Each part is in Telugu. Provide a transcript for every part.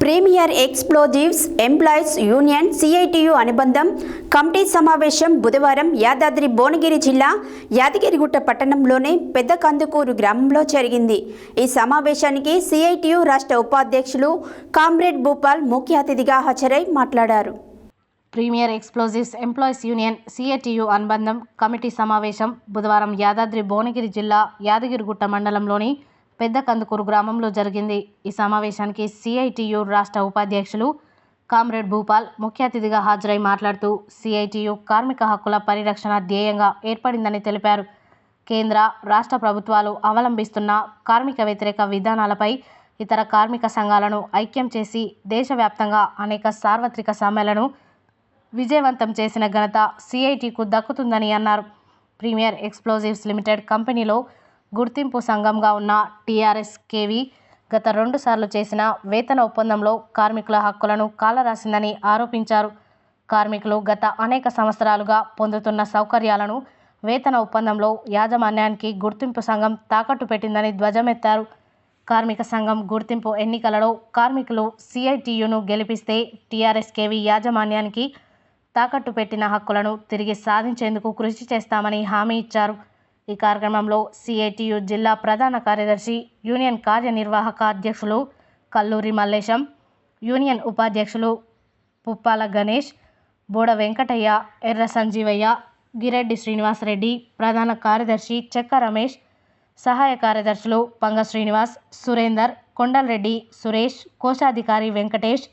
Premier explosives employees union CITU అనుబంధం కమిటీ సమావేశం బుధవారం యాదాద్రి భువనగిరి జిల్లా యాదగిరిగుట్ట పట్టణంలోని పెద్ద కందుకూరు గ్రామంలో జరిగింది। ఈ సమావేశానికి సిఐటియు రాష్ట్ర ఉపాధ్యక్షులు కామ్రేడ్ భూపాల్ ముఖ్య అతిథిగా హాజరై మాట్లాడారు। Premier explosives employees union CITU అనుబంధం కమిటీ సమావేశం బుధవారం యాదాద్రి భువనగిరి జిల్లా యాదగిరిగుట్ట మండలంలోని పెద్ద కందుకూరు గ్రామంలో జరిగింది। ఈ సమావేశానికి సిఐటియు రాష్ట్ర ఉపాధ్యక్షులు కామ్రేడ్ భూపాల్ ముఖ్య అతిథిగా హాజరై మాట్లాడుతూ సిఐటియు కార్మిక హక్కుల పరిరక్షణ ధ్యేయంగా ఏర్పడిందని తెలిపారు। కేంద్ర రాష్ట్ర ప్రభుత్వాలు అవలంబిస్తున్న కార్మిక వ్యతిరేక విధానాలపై ఇతర కార్మిక సంఘాలను ఐక్యం చేసి దేశవ్యాప్తంగా అనేక సార్వత్రిక సమ్మెలను విజయవంతం చేసిన ఘనత సిఐటికు దక్కుతుందని అన్నారు। ప్రీమియర్ ఎక్స్ప్లోజివ్స్ లిమిటెడ్ కంపెనీలో గుర్తింపు సంఘంగా ఉన్న టీఆర్ఎస్ కేవీ గత 2 సార్లు చేసిన వేతన ఒప్పందంలో కార్మికుల హక్కులను కాలరాసిందని ఆరోపించారు। కార్మికులు గత అనేక సంవత్సరాలుగా పొందుతున్న సౌకర్యాలను వేతన ఒప్పందంలో యాజమాన్యానికి గుర్తింపు సంఘం తాకట్టు పెట్టిందని ధ్వజమెత్తారు। కార్మిక సంఘం గుర్తింపు ఎన్నికలలో కార్మికులు సిఐటియును గెలిపిస్తే టీఆర్ఎస్ కేవీ యాజమాన్యానికి తాకట్టు పెట్టిన హక్కులను తిరిగి సాధించేందుకు కృషి చేస్తామని హామీ ఇచ్చారు। ఈ కార్యక్రమంలో సిఐటియు జిల్లా ప్రధాన కార్యదర్శి యూనియన్ కార్యనిర్వాహక అధ్యక్షులు కల్లూరి మల్లేశం, యూనియన్ ఉపాధ్యక్షులు పుప్పాల గణేష్, బోడ వెంకటయ్య, ఎర్ర సంజీవయ్య, గిరెడ్డి శ్రీనివాసరెడ్డి, ప్రధాన కార్యదర్శి చెక్క రమేష్, సహాయ కార్యదర్శులు పంగ శ్రీనివాస్, సురేందర్, కొండలరెడ్డి, సురేష్, కోశాధికారి వెంకటేష్,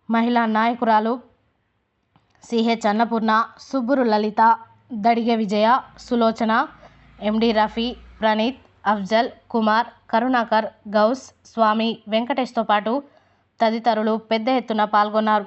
మహిళా నాయకురాలు సిహెచ్ అన్నపూర్ణ, సుబ్బురు లలిత, దడిగె విజయ, సులోచన, ఎండి రఫీ, ప్రణీత్, అఫ్జల్, కుమార్, కరుణాకర్, గౌస్, స్వామి, వెంకటేష్తో పాటు తదితరులు పెద్ద ఎత్తున పాల్గొన్నారు।